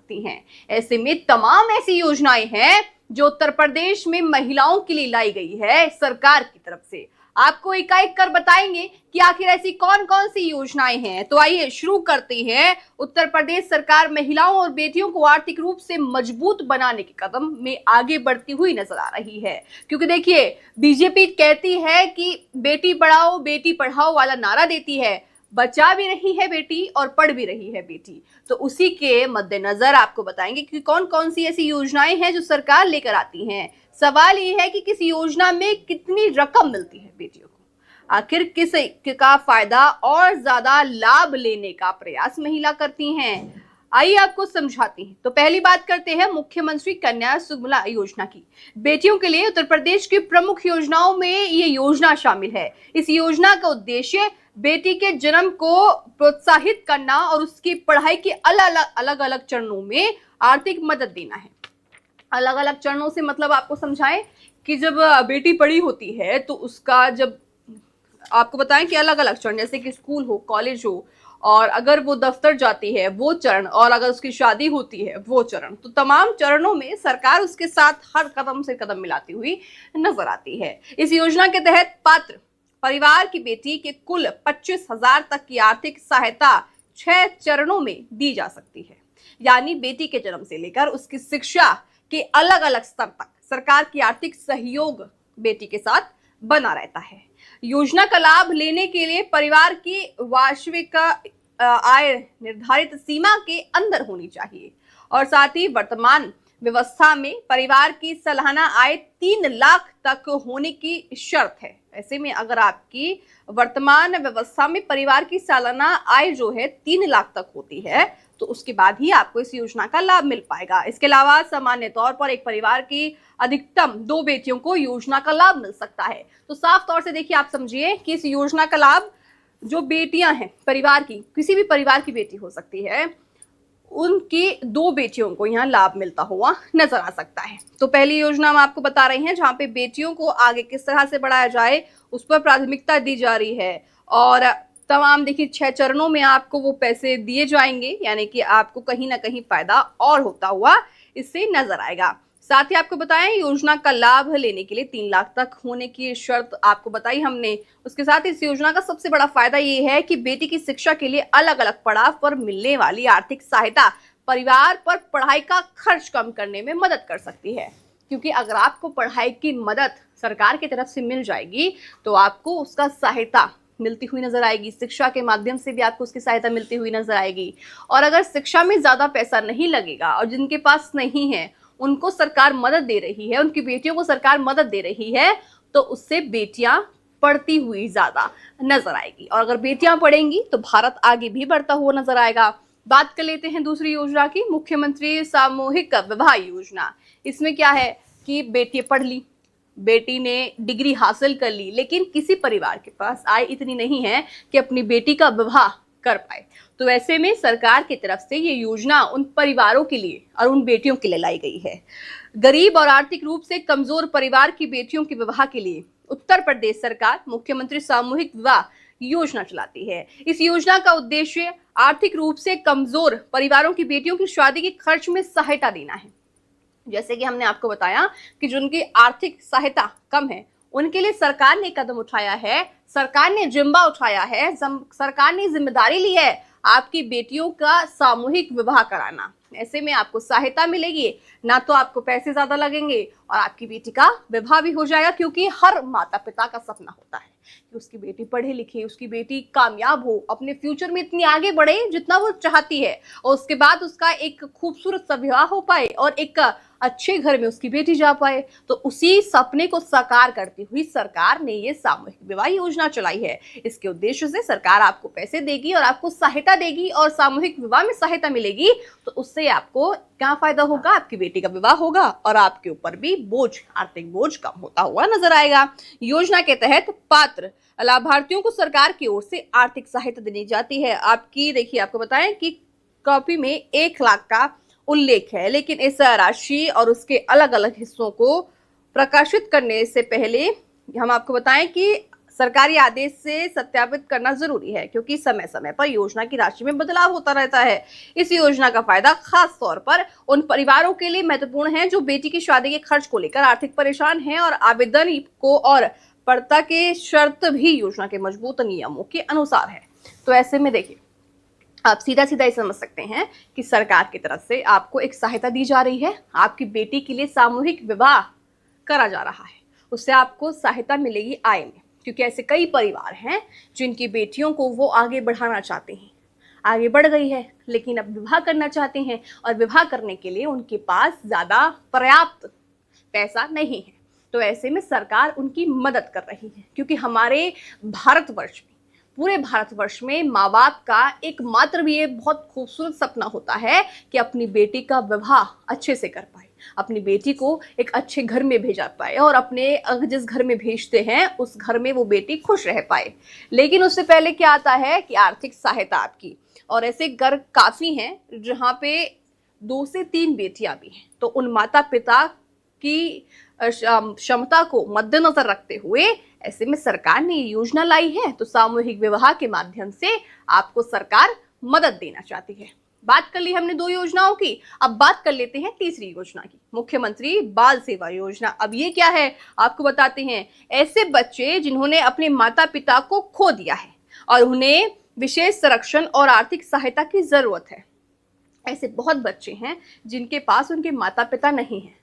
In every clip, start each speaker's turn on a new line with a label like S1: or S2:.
S1: सकती हैं। ऐसे में तमाम ऐसी योजनाएं हैं जो उत्तर प्रदेश में महिलाओं के लिए लाई गई है सरकार की तरफ से। आपको एकाएक कर बताएंगे कि आखिर ऐसी कौन कौन सी योजनाएं हैं। तो आइए शुरू करते हैं। उत्तर प्रदेश सरकार महिलाओं और बेटियों को आर्थिक रूप से मजबूत बनाने के कदम में आगे बढ़ती हुई नजर आ रही है, क्योंकि देखिए बीजेपी कहती है कि बेटी पढ़ाओ बेटी पढ़ाओ वाला नारा देती है, बचा भी रही है बेटी और पढ़ भी रही है बेटी। तो उसी के मद्देनजर आपको बताएंगे कि कौन कौन सी ऐसी योजनाएं हैं जो सरकार लेकर आती हैं। सवाल ये है कि किस योजना में कितनी रकम मिलती है बेटियों को, आखिर किस का फायदा और ज्यादा लाभ लेने का प्रयास महिला करती हैं। आइए आपको समझाती हैं। तो पहली बात करते हैं मुख्यमंत्री कन्या सुमंगला योजना की। बेटियों के लिए उत्तर प्रदेश की प्रमुख योजनाओं में ये योजना शामिल है। इस योजना का उद्देश्य बेटी के जन्म को प्रोत्साहित करना और उसकी पढ़ाई के अलग अलग चरणों में आर्थिक मदद देना है। अलग अलग चरणों से मतलब आपको समझाएं कि जब बेटी पढ़ी होती है तो उसका जब आपको बताएं कि अलग अलग चरण, जैसे कि स्कूल हो, कॉलेज हो, और अगर वो दफ्तर जाती है वो चरण, और अगर उसकी शादी होती है वो चरण, तो तमाम चरणों में सरकार उसके साथ हर कदम से कदम मिलाती हुई नजर आती है। इस योजना के तहत पात्र परिवार की बेटी के कुल 25,000 तक की आर्थिक सहायता 6 चरणों में दी जा सकती है। यानी बेटी के जन्म से लेकर उसकी शिक्षा के अलग अलग स्तर तक सरकार की आर्थिक सहयोग बेटी के साथ बना रहता है। योजना का लाभ लेने के लिए परिवार की वार्षिक आय निर्धारित सीमा के अंदर होनी चाहिए, और साथ ही वर्तमान व्यवस्था में परिवार की सालाना आय 3 लाख तक होने की शर्त है। ऐसे में अगर आपकी वर्तमान व्यवस्था में परिवार की सालाना आय जो है 3 लाख तक होती है तो उसके बाद ही आपको इस योजना का लाभ मिल पाएगा। इसके अलावा सामान्य तौर पर एक परिवार की अधिकतम 2 बेटियों को योजना का लाभ मिल सकता है। तो साफ तौर से देखिए, आप समझिए कि इस योजना का लाभ जो बेटियां हैं परिवार की, किसी भी परिवार की बेटी हो सकती है, उनकी 2 बेटियों को यहाँ लाभ मिलता हुआ नजर आ सकता है। तो पहली योजना हम आपको बता रहे हैं जहाँ पे बेटियों को आगे किस तरह से बढ़ाया जाए उस पर प्राथमिकता दी जा रही है, और तमाम देखिए 6 चरणों में आपको वो पैसे दिए जाएंगे, यानी कि आपको कहीं ना कहीं फायदा और होता हुआ इससे नजर आएगा। साथ ही आपको बताएं योजना का लाभ लेने के लिए 3 लाख तक होने की शर्त आपको बताई हमने। उसके साथ इस योजना का सबसे बड़ा फायदा ये है कि बेटी की शिक्षा के लिए अलग अलग पड़ाव पर मिलने वाली आर्थिक सहायता परिवार पर पढ़ाई का खर्च कम करने में मदद कर सकती है। क्योंकि अगर आपको पढ़ाई की मदद सरकार की तरफ से मिल जाएगी तो आपको उसका सहायता मिलती हुई नजर आएगी, शिक्षा के माध्यम से भी आपको उसकी सहायता मिलती हुई नजर आएगी। और अगर शिक्षा में ज्यादा पैसा नहीं लगेगा और जिनके पास नहीं है उनको सरकार मदद दे रही है, उनकी बेटियों को सरकार मदद दे रही है, तो उससे बेटियां पढ़ती हुई ज्यादा नजर आएगी। और अगर बेटियां पढ़ेंगी तो भारत आगे भी बढ़ता हुआ नजर आएगा। बात कर लेते हैं दूसरी योजना की, मुख्यमंत्री सामूहिक विवाह योजना। इसमें क्या है कि बेटी पढ़ ली, बेटी ने डिग्री हासिल कर ली, लेकिन किसी परिवार के पास आय इतनी नहीं है कि अपनी बेटी का विवाह कर पाए, तो ऐसे में सरकार की तरफ से ये योजना उन परिवारों के लिए और उन बेटियों के लिए लाई गई है। गरीब और आर्थिक रूप से कमजोर परिवार की बेटियों के विवाह के लिए उत्तर प्रदेश सरकार मुख्यमंत्री सामूहिक विवाह योजना चलाती है। इस योजना का उद्देश्य आर्थिक रूप से कमजोर परिवारों की बेटियों की शादी के खर्च में सहायता देना है। जैसे कि हमने आपको बताया कि जिनकी आर्थिक सहायता कम है उनके लिए सरकार ने कदम उठाया है, सरकार ने जिम्मा उठाया है, सरकार ने जिम्मेदारी ली है आपकी बेटियों का सामूहिक विवाह कराना। ऐसे में आपको सहायता मिलेगी, ना तो आपको पैसे ज्यादा लगेंगे और आपकी बेटी का विवाह भी हो जाएगा, क्योंकि हर माता पिता का सपना होता है कि उसकी बेटी पढ़े लिखे, उसकी बेटी कामयाब हो, अपने फ्यूचर में इतनी आगे बढ़े जितना वो चाहती है, और उसके बाद उसका एक खूबसूरत सा विवाह हो पाए और एक अच्छे घर में उसकी बेटी जा पाए। तो उसी सपने को साकार करती हुई सरकार ने ये सामूहिक विवाह योजना चलाई है। इसके उद्देश्य से सरकार आपको पैसे देगी और आपको सहायता देगी, और सामूहिक विवाह में सहायता मिलेगी तो उससे आपको क्या फायदा होगा, आपकी बेटी का विवाह होगा और आपके ऊपर भी बोझ, आर्थिक बोझ कम होता हुआ नजर आएगा। योजना के तहत पात्र लाभार्थियों को सरकार की ओर से आर्थिक सहायता देनी जाती है। आपकी देखिए, आपको बताएं कि कॉपी में 1 लाख का उल्लेख है, लेकिन इस राशि और उसके अलग अलग हिस्सों को प्रकाशित करने से पहले हम आपको बताएं कि सरकारी आदेश से सत्यापित करना जरूरी है, क्योंकि समय समय पर योजना की राशि में बदलाव होता रहता है। इस योजना का फायदा खास तौर पर उन परिवारों के लिए महत्वपूर्ण है जो बेटी की शादी के खर्च को लेकर आर्थिक परेशान हैं और आवेदन को और पड़ता के शर्त भी योजना के मजबूत नियमों के अनुसार है। तो ऐसे में देखिए, आप सीधा सीधा ये समझ सकते हैं कि सरकार की तरफ से आपको एक सहायता दी जा रही है। आपकी बेटी के लिए सामूहिक विवाह करा जा रहा है, उससे आपको सहायता मिलेगी आय में, क्योंकि ऐसे कई परिवार हैं जिनकी बेटियों को वो आगे बढ़ाना चाहते हैं, आगे बढ़ गई है लेकिन अब विवाह करना चाहते हैं और विवाह करने के लिए उनके पास ज्यादा पर्याप्त पैसा नहीं है। तो ऐसे में सरकार उनकी मदद कर रही है, क्योंकि हमारे भारतवर्ष में, पूरे भारतवर्ष में माँ बाप का एकमात्र भी ये बहुत खूबसूरत सपना होता है कि अपनी बेटी का विवाह अच्छे से कर पाए, अपनी बेटी को एक अच्छे घर में भेजा पाए और अपने जिस घर में भेजते हैं उस घर में वो बेटी खुश रह पाए। लेकिन उससे पहले क्या आता है कि आर्थिक सहायता आपकी, और ऐसे घर काफी हैं जहाँ पे 2 से 3 बेटियां भी हैं। तो उन माता पिता की क्षमता को मद्देनजर रखते हुए ऐसे में सरकार ने ये योजना लाई है। तो सामूहिक विवाह के माध्यम से आपको सरकार मदद देना चाहती है। बात कर ली हमने 2 योजनाओं की, अब बात कर लेते हैं तीसरी योजना की, मुख्यमंत्री बाल सेवा योजना। अब ये क्या है आपको बताते हैं। ऐसे बच्चे जिन्होंने अपने माता पिता को खो दिया है और उन्हें विशेष संरक्षण और आर्थिक सहायता की जरूरत है। ऐसे बहुत बच्चे हैं जिनके पास उनके माता पिता नहीं है,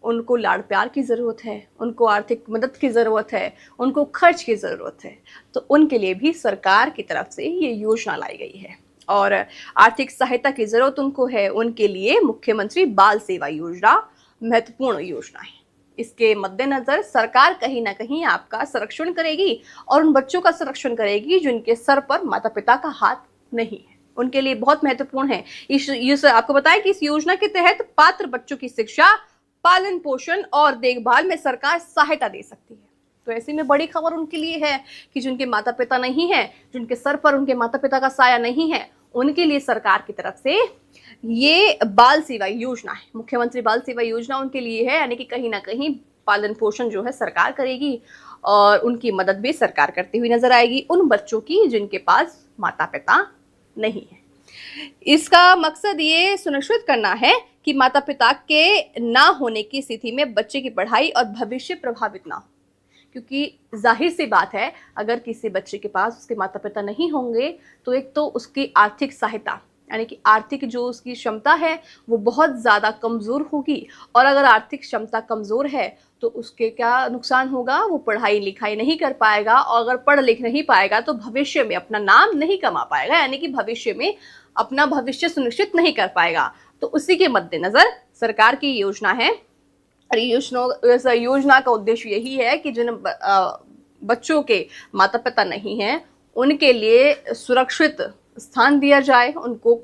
S1: उनको लाड़ प्यार की ज़रूरत है, उनको आर्थिक मदद की ज़रूरत है, उनको खर्च की ज़रूरत है। तो उनके लिए भी सरकार की तरफ से ये योजना लाई गई है और आर्थिक सहायता की ज़रूरत उनको है, उनके लिए मुख्यमंत्री बाल सेवा योजना महत्वपूर्ण योजना है। इसके मद्देनजर सरकार कहीं ना कहीं आपका संरक्षण करेगी और उन बच्चों का संरक्षण करेगी जिनके सर पर माता पिता का हाथ नहीं है, उनके लिए बहुत महत्वपूर्ण है। इस आपको बताएं कि इस योजना के तहत पात्र बच्चों की शिक्षा, पालन पोषण और देखभाल में सरकार सहायता दे सकती है। तो ऐसे में बड़ी खबर उनके लिए है कि जिनके माता पिता नहीं है, जिनके सर पर उनके माता पिता का साया नहीं है, उनके लिए सरकार की तरफ से ये बाल सेवा योजना है, मुख्यमंत्री बाल सेवा योजना उनके लिए है। यानी कि कहीं ना कहीं पालन पोषण जो है सरकार करेगी और उनकी मदद भी सरकार करती हुई नजर आएगी उन बच्चों की जिनके पास माता पिता नहीं है। इसका मकसद ये सुनिश्चित करना है कि माता पिता के ना होने की स्थिति में बच्चे की पढ़ाई और भविष्य प्रभावित ना हो, क्योंकि जाहिर सी बात है अगर किसी बच्चे के पास उसके माता पिता नहीं होंगे तो एक तो उसकी आर्थिक सहायता यानी कि आर्थिक जो उसकी क्षमता है वो बहुत ज़्यादा कमज़ोर होगी, और अगर आर्थिक क्षमता कमज़ोर है तो उसके क्या नुकसान होगा, वो पढ़ाई लिखाई नहीं कर पाएगा और अगर पढ़ लिख नहीं पाएगा तो भविष्य में अपना नाम नहीं कमा पाएगा, यानी कि भविष्य में अपना भविष्य सुनिश्चित नहीं कर पाएगा। तो उसी के मद्देनजर सरकार की योजना है और योजना का उद्देश्य यही है कि जिन बच्चों के माता पिता नहीं हैं उनके लिए सुरक्षित स्थान दिया जाए, उनको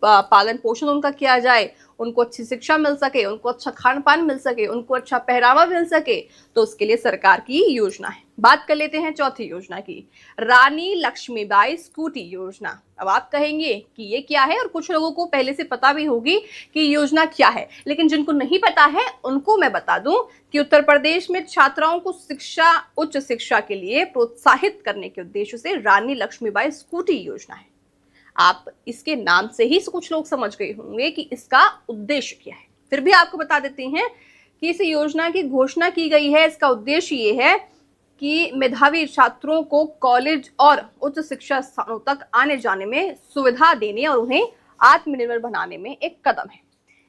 S1: पालन पोषण उनका किया जाए, उनको अच्छी शिक्षा मिल सके, उनको अच्छा खान पान मिल सके, उनको अच्छा पहरावा मिल सके। तो उसके लिए सरकार की योजना है। बात कर लेते हैं चौथी योजना की, रानी लक्ष्मीबाई स्कूटी योजना। अब आप कहेंगे कि ये क्या है, और कुछ लोगों को पहले से पता भी होगी कि योजना क्या है, लेकिन जिनको नहीं पता है उनको मैं बता दूं कि उत्तर प्रदेश में छात्राओं को उच्च शिक्षा के लिए प्रोत्साहित करने के उद्देश्य से रानी लक्ष्मीबाई स्कूटी योजना है। आप इसके नाम से ही कुछ लोग समझ गए होंगे कि इसका उद्देश्य क्या है, फिर भी आपको बता देते हैं कि इस योजना की घोषणा की गई है। इसका उद्देश्य ये है कि मेधावी छात्रों को कॉलेज और उच्च शिक्षा स्थानों तक आने जाने में सुविधा देने और उन्हें आत्मनिर्भर बनाने में एक कदम है।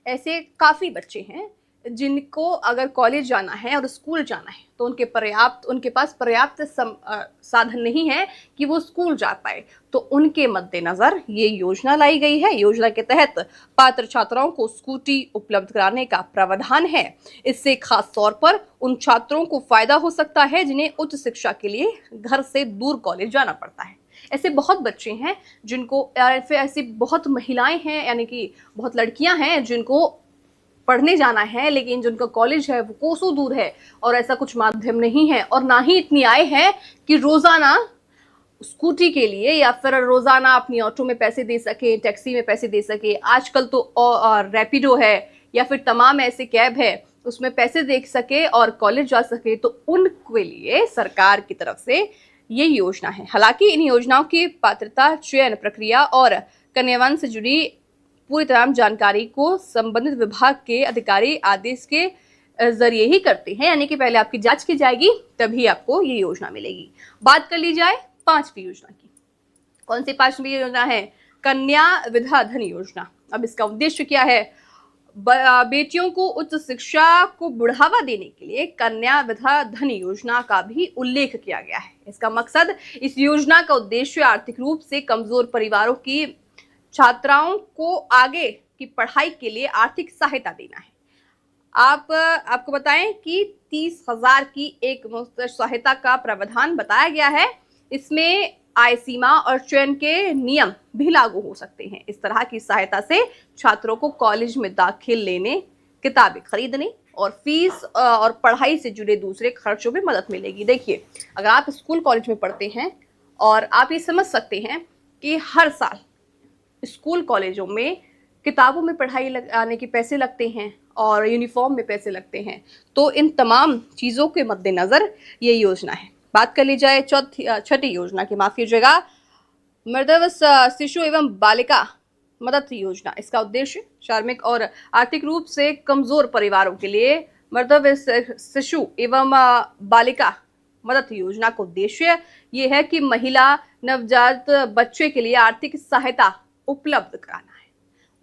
S1: ऐसे काफी बच्चे हैं जिनको अगर कॉलेज जाना है और स्कूल जाना है तो उनके पास पर्याप्त साधन नहीं है कि वो स्कूल जा पाए। तो उनके मद्देनजर ये योजना लाई गई है। योजना के तहत पात्र छात्राओं को स्कूटी उपलब्ध कराने का प्रावधान है। इससे खास तौर पर उन छात्रों को फायदा हो सकता है जिन्हें उच्च शिक्षा के लिए घर से दूर कॉलेज जाना पड़ता है। ऐसे बहुत बच्चे हैं जिनको, फिर ऐसी बहुत महिलाएं हैं यानी कि बहुत लड़कियां हैं जिनको पढ़ने जाना है लेकिन जिनका कॉलेज है वो कोसों दूर है और ऐसा कुछ माध्यम नहीं है और ना ही इतनी आय है कि रोजाना स्कूटी के लिए या फिर रोजाना अपनी ऑटो में पैसे दे सके, टैक्सी में पैसे दे सके। आजकल तो रैपिडो है या फिर तमाम ऐसे कैब है उसमें पैसे देख सके और कॉलेज जा सके, तो उनके लिए सरकार की तरफ से ये योजना है। हालांकि इन योजनाओं की पात्रता, चयन प्रक्रिया और कन्यादान से जुड़ी पूरी तमाम जानकारी को संबंधित विभाग के अधिकारी आदेश के जरिए ही करते हैं, यानी कि पहले आपकी जांच की जाएगी तभी आपको ये योजना मिलेगी। बात कर ली जाए पांचवी योजना की। कौन सी पांचवी योजना है? कन्या विद्या धन योजना। अब इसका उद्देश्य क्या है? बेटियों को उच्च शिक्षा को बढ़ावा देने के लिए कन्या विद्या धन योजना का भी उल्लेख किया गया है। इसका मकसद, इस योजना का उद्देश्य आर्थिक रूप से कमजोर परिवारों की छात्राओं को आगे की पढ़ाई के लिए आर्थिक सहायता देना है। आपको बताएं कि 30,000 की एक मुफ्त सहायता का प्रावधान बताया गया है। इसमें आय सीमा और चयन के नियम भी लागू हो सकते हैं। इस तरह की सहायता से छात्रों को कॉलेज में दाखिल लेने, किताबें खरीदने और फीस और पढ़ाई से जुड़े दूसरे खर्चों में मदद मिलेगी। देखिए, अगर आप स्कूल कॉलेज में पढ़ते हैं और आप ये समझ सकते हैं कि हर साल स्कूल कॉलेजों में किताबों में पढ़ाई लगाने के पैसे लगते हैं और यूनिफॉर्म में पैसे लगते हैं, तो इन तमाम चीज़ों के मद्देनज़र ये योजना है। बात कर ली जाए छठी योजना की, माफ कीजिएगा, मृदव शिशु एवं बालिका मदद योजना। इसका उद्देश्य शारीरिक और आर्थिक रूप से कमजोर परिवारों के लिए मृदव शिशु एवं बालिका मदद योजना का उद्देश्य ये है कि महिला नवजात बच्चे के लिए आर्थिक सहायता उपलब्ध कराना है।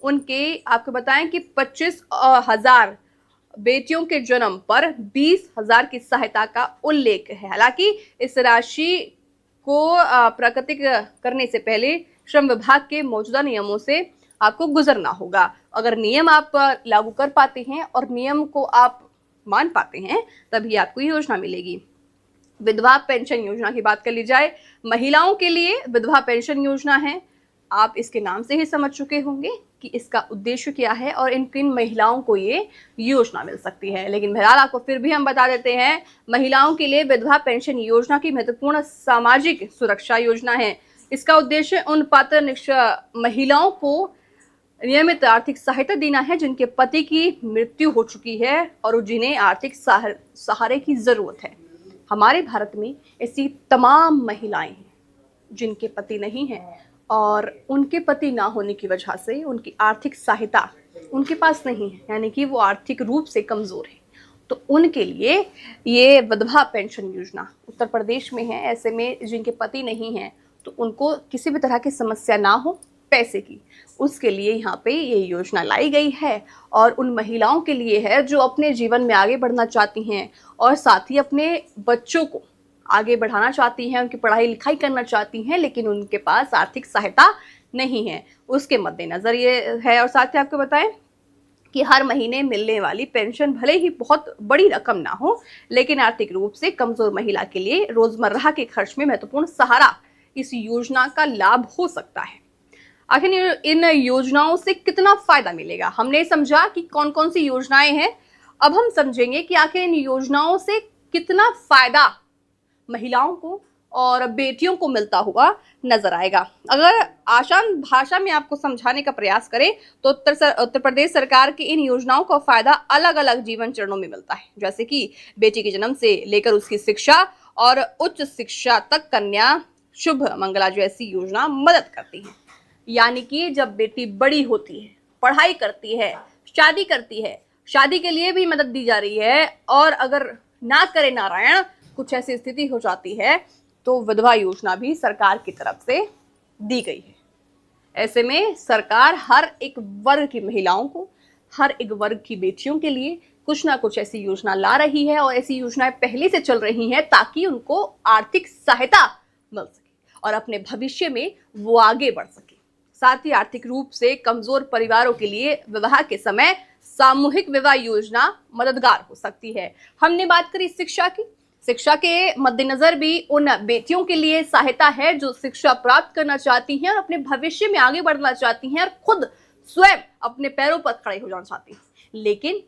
S1: उनके आपको बताएं कि 25,000 बेटियों के जन्म पर 20,000 की सहायता का उल्लेख है। हालांकि इस राशि को प्राकृतिक करने से पहले श्रम विभाग के मौजूदा नियमों से आपको गुजरना होगा। अगर नियम आप लागू कर पाते हैं और नियम को आप मान पाते हैं, तभी आपको योजना मिलेगी। विधवा पेंशन योजना की बात कर ली जाए, महिलाओं के लिए विधवा पेंशन योजना है। आप इसके नाम से ही समझ चुके होंगे कि इसका उद्देश्य क्या है और इन किन महिलाओं को ये योजना मिल सकती है। लेकिन बहरहाल आपको फिर भी हम बता देते हैं, महिलाओं के लिए विधवा पेंशन योजना की महत्वपूर्ण सामाजिक सुरक्षा योजना है। इसका उद्देश्य उन पात्र महिलाओं को नियमित आर्थिक सहायता देना है जिनके पति की मृत्यु हो चुकी है और जिन्हें आर्थिक सहारे की जरूरत है। हमारे भारत में ऐसी तमाम महिलाएं हैं जिनके पति नहीं हैं और उनके पति ना होने की वजह से उनकी आर्थिक सहायता उनके पास नहीं है, यानी कि वो आर्थिक रूप से कमज़ोर है। तो उनके लिए ये विधवा पेंशन योजना उत्तर प्रदेश में है। ऐसे में जिनके पति नहीं हैं तो उनको किसी भी तरह की समस्या ना हो पैसे की, उसके लिए यहाँ पे ये योजना लाई गई है। और उन महिलाओं के लिए है जो अपने जीवन में आगे बढ़ना चाहती हैं और साथ ही अपने बच्चों को आगे बढ़ाना चाहती हैं, उनकी पढ़ाई लिखाई करना चाहती हैं, लेकिन उनके पास आर्थिक सहायता नहीं है। उसके मद्देनज़र ये है। और साथ ही आपको बताएं कि हर महीने मिलने वाली पेंशन भले ही बहुत बड़ी रकम ना हो, लेकिन आर्थिक रूप से कमज़ोर महिला के लिए रोज़मर्रा के खर्च में महत्वपूर्ण सहारा इस योजना का लाभ हो सकता है। आखिर इन योजनाओं से कितना फायदा मिलेगा? हमने समझा कि कौन कौन सी योजनाएं हैं। अब हम समझेंगे कि आखिर इन योजनाओं से कितना फायदा महिलाओं को और बेटियों को मिलता हुआ नजर आएगा। अगर आसान भाषा में आपको समझाने का प्रयास करें तो उत्तर प्रदेश सरकार की इन योजनाओं का फायदा अलग अलग जीवन चरणों में मिलता है, जैसे कि बेटी के जन्म से लेकर उसकी शिक्षा और उच्च शिक्षा तक कन्या शुभ मंगला जैसी योजना मदद करती है। यानी कि जब बेटी बड़ी होती है, पढ़ाई करती है, शादी करती है, शादी के लिए भी मदद दी जा रही है, और अगर ना करे नारायण कुछ ऐसी स्थिति हो जाती है तो विधवा योजना भी सरकार की तरफ से दी गई है। ऐसे में सरकार हर एक वर्ग की महिलाओं को, हर एक वर्ग की बेटियों के लिए कुछ ना कुछ ऐसी योजना ला रही है और ऐसी योजनाएं पहले से चल रही हैं ताकि उनको आर्थिक सहायता मिल सके और अपने भविष्य में वो आगे बढ़ सके। साथ ही आर्थिक रूप से कमजोर परिवारों के लिए विवाह के समय सामूहिक विवाह योजना मददगार हो सकती है। हमने बात करी शिक्षा की। शिक्षा के मद्देनजर भी उन बेटियों के लिए सहायता है जो शिक्षा प्राप्त करना चाहती हैं और अपने भविष्य में आगे बढ़ना चाहती हैं और खुद स्वयं अपने पैरों पर खड़े हो जाना चाहती हैं, लेकिन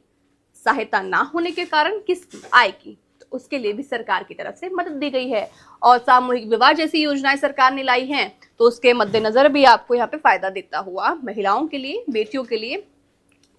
S1: सहायता ना होने के कारण किसकी, आय की, तो उसके लिए भी सरकार की तरफ से मदद दी गई है। और सामूहिक विवाह जैसी योजनाएं सरकार ने लाई हैं तो उसके मद्देनजर भी आपको यहाँ पे फायदा देता हुआ महिलाओं के लिए, बेटियों के लिए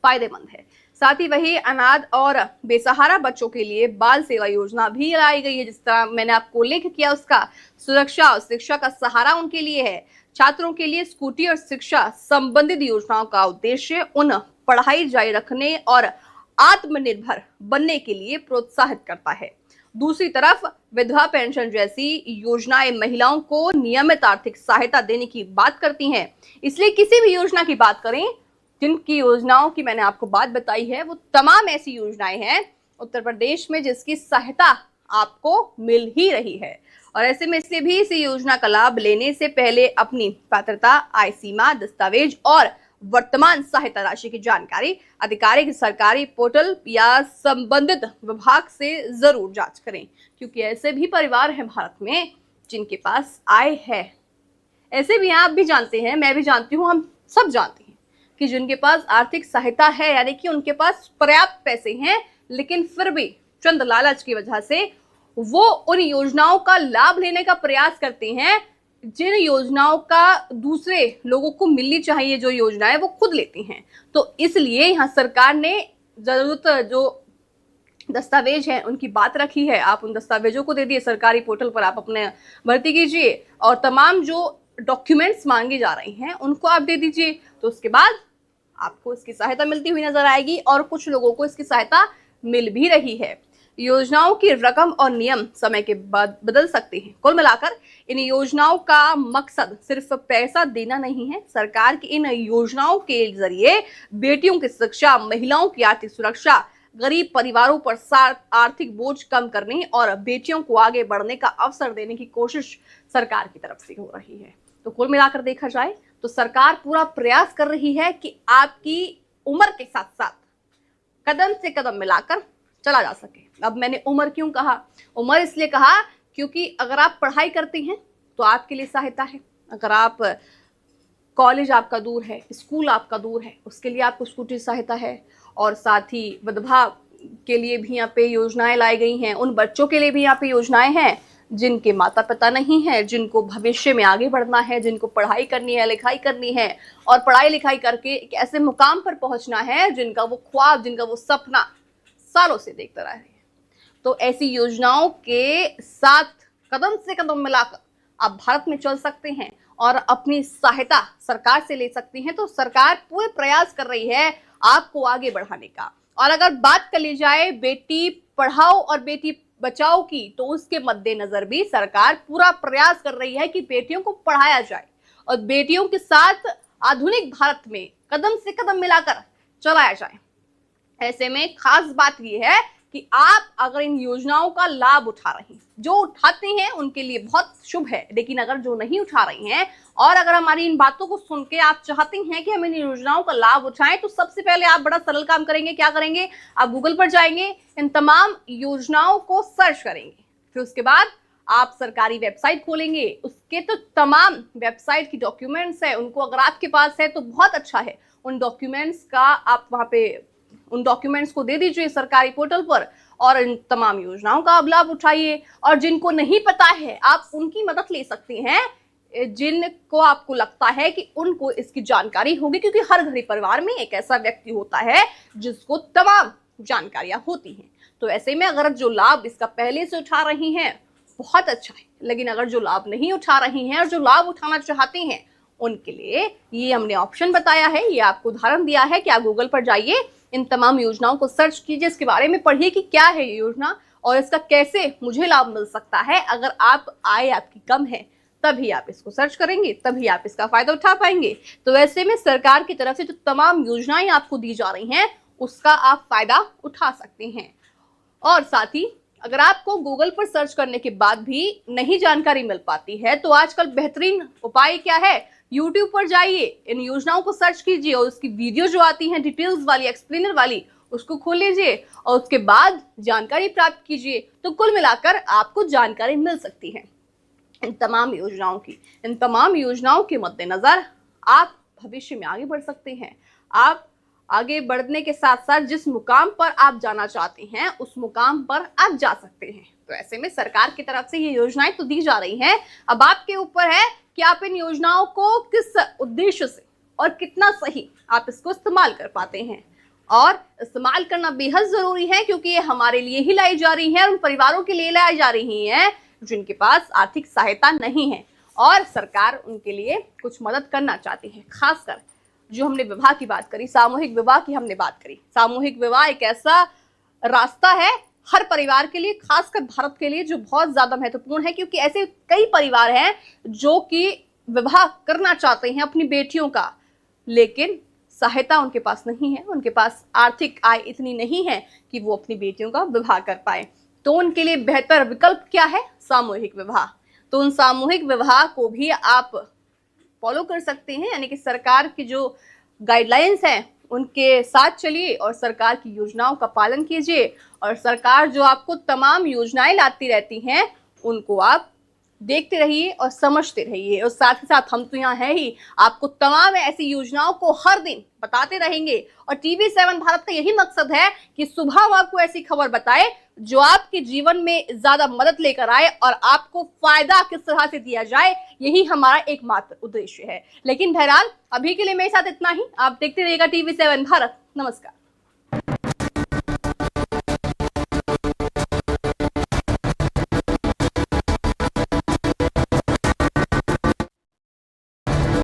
S1: फायदेमंद है। साथ ही वही अनाथ और बेसहारा बच्चों के लिए बाल सेवा योजना भी लाई गई है, जिस तरह मैंने आपको उल्लेख किया उसका। सुरक्षा और शिक्षा का सहारा उनके लिए है। छात्रों के लिए स्कूटी और शिक्षा संबंधित योजनाओं का उद्देश्य उन पढ़ाई जारी रखने और आत्मनिर्भर बनने के लिए प्रोत्साहित करता है। दूसरी तरफ विधवा पेंशन जैसी योजनाएं महिलाओं को नियमित आर्थिक सहायता देने की बात करती हैं। इसलिए किसी भी योजना की बात करें, जिनकी योजनाओं की मैंने आपको बात बताई है, वो तमाम ऐसी योजनाएं हैं उत्तर प्रदेश में जिसकी सहायता आपको मिल ही रही है। और ऐसे में इसलिए भी इस योजना का लाभ लेने से पहले अपनी पात्रता, आय सीमा, दस्तावेज और वर्तमान सहायता राशि की जानकारी आधिकारिक सरकारी पोर्टल या संबंधित विभाग से जरूर जांच करें, क्योंकि ऐसे भी परिवार हैं भारत में जिनके पास आय है। ऐसे भी आप भी जानते हैं, मैं भी जानती हूँ, हम सब जानते हैं कि जिनके पास आर्थिक सहायता है, यानी कि उनके पास पर्याप्त पैसे हैं, लेकिन फिर भी चंद लालच की वजह से वो उन योजनाओं का लाभ लेने का प्रयास करते हैं जिन योजनाओं का दूसरे लोगों को मिलनी चाहिए, जो योजनाएं वो खुद लेती हैं। तो इसलिए यहाँ सरकार ने जरूरत जो दस्तावेज हैं उनकी बात रखी है। आप उन दस्तावेजों को दे दिए, सरकारी पोर्टल पर आप अपने भर्ती कीजिए और तमाम जो डॉक्यूमेंट्स मांगे जा रहे हैं उनको आप दे दीजिए। तो उसके बाद आपको इसकी सहायता मिलती हुई नजर आएगी और कुछ लोगों को इसकी सहायता मिल भी रही है। योजनाओं की रकम और नियम समय के बाद बदल सकते हैं। कुल मिलाकर इन योजनाओं का मकसद सिर्फ पैसा देना नहीं है। सरकार की इन योजनाओं के जरिए बेटियों की शिक्षा, महिलाओं की आर्थिक सुरक्षा, गरीब परिवारों पर आर्थिक बोझ कम करने और बेटियों को आगे बढ़ने का अवसर देने की कोशिश सरकार की तरफ से हो रही है। तो कुल मिलाकर देखा जाए तो सरकार पूरा प्रयास कर रही है कि आपकी उम्र के साथ साथ कदम से कदम मिलाकर चला जा सके। अब मैंने उम्र क्यों कहा? उम्र इसलिए कहा क्योंकि अगर आप पढ़ाई करते हैं तो आपके लिए सहायता है। अगर आप कॉलेज आपका दूर है, स्कूल आपका दूर है, उसके लिए आपको स्कूटी सहायता है। और साथ ही विधवा के लिए भी यहाँ पे योजनाएं लाई गई हैं। उन बच्चों के लिए भी यहाँ पे योजनाएं हैं जिनके माता पिता नहीं हैं, जिनको भविष्य में आगे बढ़ना है, जिनको पढ़ाई करनी है, लिखाई करनी है और पढ़ाई लिखाई करके एक ऐसे मुकाम पर पहुंचना है जिनका वो ख्वाब, जिनका वो सपना सालों से देखते रहे हैं। तो ऐसी योजनाओं के साथ कदम से कदम मिलाकर आप भारत में चल सकते हैं और अपनी सहायता सरकार से ले सकते हैं। तो सरकार पूरे प्रयास कर रही है आपको आगे बढ़ाने का। और अगर बात कर ली जाए बेटी पढ़ाओ और बेटी बचाओ की, तो उसके मद्देनजर भी सरकार पूरा प्रयास कर रही है कि बेटियों को पढ़ाया जाए और बेटियों के साथ आधुनिक भारत में कदम से कदम मिलाकर चलाया जाए। ऐसे में खास बात यह है कि आप अगर इन योजनाओं का लाभ उठा रहे हैं, जो उठाते हैं उनके लिए बहुत शुभ है, लेकिन अगर जो नहीं उठा रहे हैं और अगर हमारी इन बातों को सुन के आप चाहते हैं कि हम इन योजनाओं का लाभ उठाएं, तो सबसे पहले आप बड़ा सरल काम करेंगे। क्या करेंगे? आप गूगल पर जाएंगे, इन तमाम योजनाओं को सर्च करेंगे, फिर उसके बाद आप सरकारी वेबसाइट खोलेंगे। उसके तो तमाम वेबसाइट की डॉक्यूमेंट्स है, उनको अगर आपके पास है तो बहुत अच्छा है। उन डॉक्यूमेंट्स का आप वहां पे उन डॉक्यूमेंट्स को दे दीजिए सरकारी पोर्टल पर और इन तमाम योजनाओं का आप लाभ उठाइए। और जिनको नहीं पता है आप उनकी मदद ले सकते हैं, जिनको आपको लगता है कि उनको इसकी जानकारी होगी, क्योंकि हर गरीब परिवार में एक ऐसा व्यक्ति होता है जिसको तमाम जानकारियां होती हैं। तो ऐसे में अगर जो लाभ इसका पहले से उठा रही हैं बहुत अच्छा है, लेकिन अगर जो लाभ नहीं उठा रही हैं और जो लाभ उठाना चाहते हैं उनके लिए ये हमने ऑप्शन बताया है, ये आपको उदाहरण दिया है कि आप गूगल पर जाइए, इन तमाम योजनाओं को सर्च कीजिए, इसके बारे में पढ़िए कि क्या है ये योजना और इसका कैसे मुझे लाभ मिल सकता है। अगर आप आय आपकी कम है तभी आप इसको सर्च करेंगे, तभी आप इसका फायदा उठा पाएंगे। तो ऐसे में सरकार की तरफ से जो तमाम योजनाएं आपको दी जा रही हैं उसका आप फायदा उठा सकते हैं। और साथ ही अगर आपको गूगल पर सर्च करने के बाद भी नहीं जानकारी मिल पाती है तो आजकल बेहतरीन उपाय क्या है, यूट्यूब पर जाइए, इन योजनाओं को सर्च कीजिए और उसकी वीडियो जो आती है डिटेल्स वाली, एक्सप्लेनर वाली, उसको खोल लीजिए और उसके बाद जानकारी प्राप्त कीजिए। तो कुल मिलाकर आपको जानकारी मिल सकती है इन तमाम योजनाओं की। इन तमाम योजनाओं के मद्देनजर आप भविष्य में आगे बढ़ सकते हैं। आप आगे बढ़ने के साथ साथ जिस मुकाम पर आप जाना चाहते हैं उस मुकाम पर आप जा सकते हैं। तो ऐसे में सरकार की तरफ से ये योजनाएं तो दी जा रही हैं, अब आपके ऊपर है कि आप इन योजनाओं को किस उद्देश्य से और कितना सही आप इसको इस्तेमाल कर पाते हैं। और इस्तेमाल करना बेहद जरूरी है, क्योंकि ये हमारे लिए ही लाई जा रही है, उन परिवारों के लिए लाई जा रही हैं जिनके पास आर्थिक सहायता नहीं है और सरकार उनके लिए कुछ मदद करना चाहती है। खासकर जो हमने विवाह की बात करी, सामूहिक विवाह की हमने बात करी। सामूहिक विवाह एक ऐसा रास्ता है हर परिवार के लिए, खासकर भारत के लिए, जो बहुत ज्यादा महत्वपूर्ण है, क्योंकि ऐसे कई परिवार हैं जो कि विवाह करना चाहते हैं अपनी बेटियों का, लेकिन सहायता उनके पास नहीं है, उनके पास आर्थिक आय इतनी नहीं है कि वो अपनी बेटियों का विवाह कर पाए। तो उनके लिए बेहतर विकल्प क्या है? सामूहिक विवाह। तो उन सामूहिक विवाह को भी आप फॉलो कर सकते हैं, यानी कि सरकार की जो गाइडलाइंस हैं उनके साथ चलिए और सरकार की योजनाओं का पालन कीजिए। और सरकार जो आपको तमाम योजनाएं लाती रहती हैं उनको आप देखते रहिए और समझते रहिए। और साथ ही साथ हम तो यहाँ है ही, आपको तमाम ऐसी योजनाओं को हर दिन बताते रहेंगे। और TV7 भारत का यही मकसद है कि सुबह हम आपको ऐसी खबर बताए जो आपके जीवन में ज्यादा मदद लेकर आए और आपको फायदा किस तरह से दिया जाए, यही हमारा एकमात्र उद्देश्य है। लेकिन बहरहाल अभी के लिए मेरे साथ इतना ही। आप देखते रहिएगा TV7 भारत। नमस्कार।